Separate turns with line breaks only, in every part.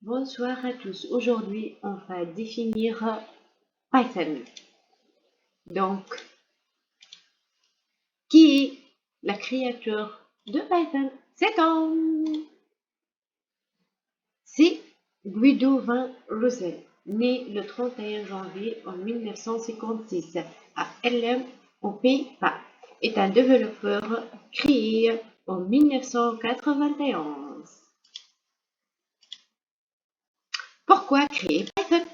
Bonsoir à tous. Aujourd'hui, on va définir Python. Donc, qui est la créateur de Python? C'est Guido van Rossum, né le 31 janvier en 1956 à Haarlem, aux Pays-Bas, est un développeur créé en 1991. Pourquoi créer Python?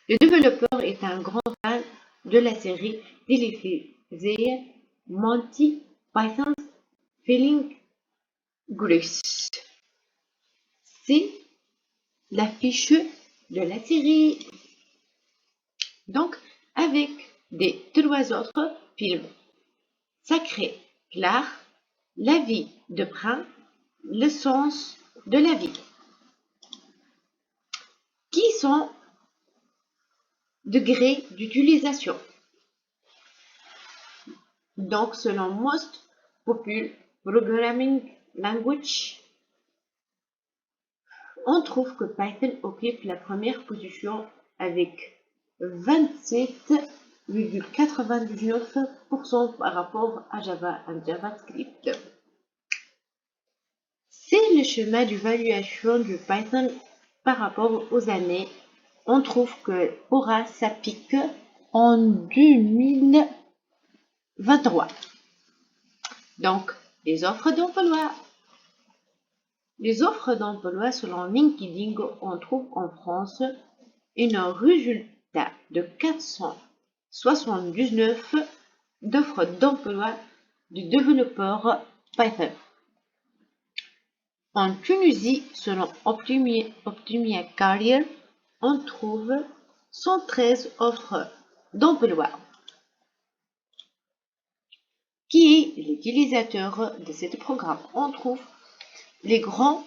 Le développeur est un grand fan de la série télévisée Monty Python's Flying Circus. C'est l'affiche de la série. Donc, avec des trois autres films, Sacré, Clair, La vie de Brin, Le sens de la vie, qui sont degrés d'utilisation. Donc, selon Most Popular Programming Language, on trouve que Python occupe la première position avec 27,99% par rapport à Java et JavaScript. C'est le schéma d'évaluation de Python par rapport aux années. On trouve que Aura s'applique en 2023. Donc, les offres d'emploi. Les offres d'emploi selon LinkedIn, on trouve en France un résultat de 479 d'offres d'emploi de développeurs Python. En Tunisie, selon Optimia Career, on trouve 113 offres d'emploi. Qui est l'utilisateur de ce programme? On trouve les grandes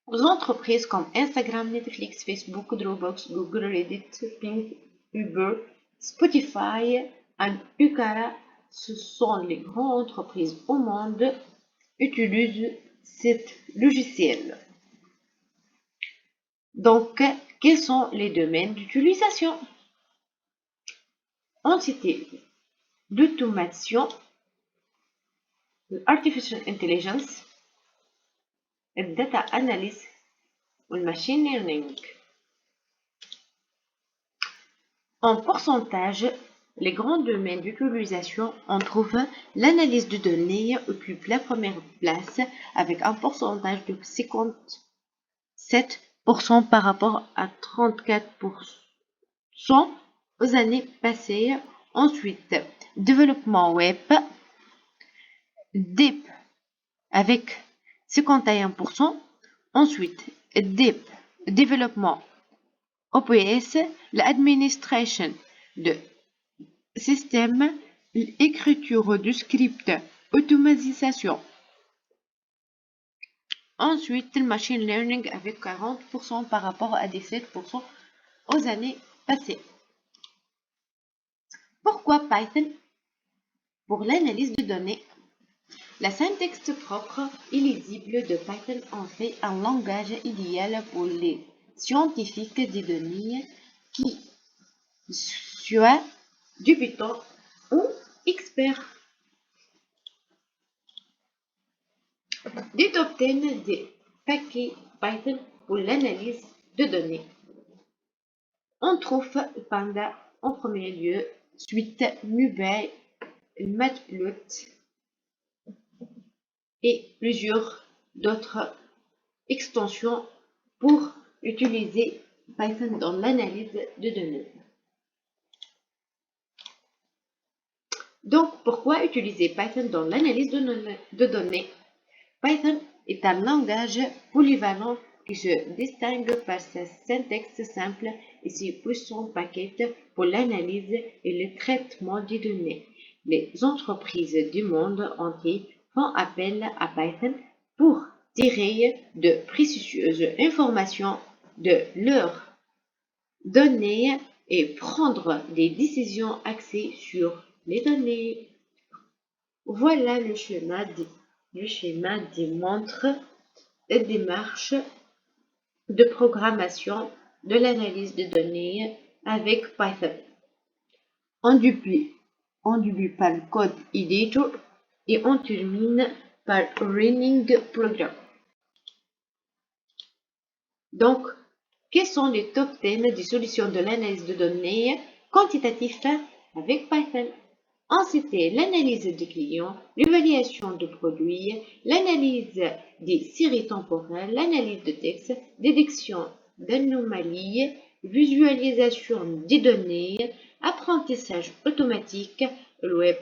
entreprises comme Instagram, Netflix, Facebook, Dropbox, Google, Reddit, Ping, Uber, Spotify et Ukara. Ce sont les grandes entreprises au monde qui utilisent ce logiciel. Donc, quels sont les domaines d'utilisation? On citait l'automation, l'artificial intelligence, le data analysis ou le machine learning. En pourcentage, les grands domaines d'utilisation, on trouve l'analyse de données occupe la première place avec un pourcentage de 57% par rapport à 34% aux années passées. Ensuite, développement web, Deep avec 51%. Ensuite, Deep, développement OPS, l'administration de système, l'écriture du script, automatisation. Ensuite, le machine learning avec 40% par rapport à 17% aux années passées. Pourquoi Python? Pour l'analyse de données, la syntaxe propre et lisible de Python en fait un langage idéal pour les scientifiques des données qui soient débutants ou experts. Ils obtiennent des paquets Python pour l'analyse de données. On trouve Panda en premier lieu, suite Mubay, Matplotlib et plusieurs d'autres extensions pour utiliser Python dans l'analyse de données. Donc, pourquoi utiliser Python dans l'analyse de données? Python est un langage polyvalent qui se distingue par sa syntaxe simple et ses puissants paquets pour l'analyse et le traitement des données. Les entreprises du monde entier font appel à Python pour tirer de précieuses informations de leurs données et prendre des décisions axées sur les données. Voilà le schéma démontre la démarche de programmation de l'analyse de données avec Python. On débute par le code editor et on termine par running program. Donc, quels sont les top thèmes des solutions de l'analyse de données quantitatives avec Python? On citait l'analyse des clients, l'évaluation de produits, l'analyse des séries temporelles, l'analyse de texte, détection d'anomalies, visualisation des données, apprentissage automatique, le web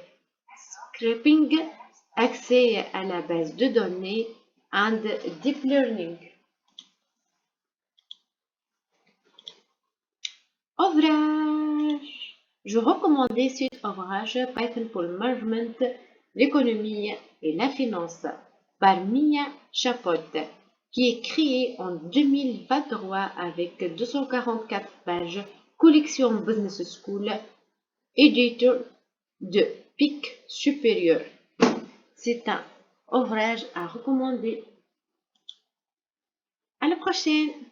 scraping, accès à la base de données and deep learning. Ouvrage. Je recommandais cet ouvrage Python pour le management, l'économie et la finance par Mia Chapot, qui est créé en 2023 avec 244 pages, collection Business School, éditeur de Pic Supérieur. C'est un ouvrage à recommander. À la prochaine!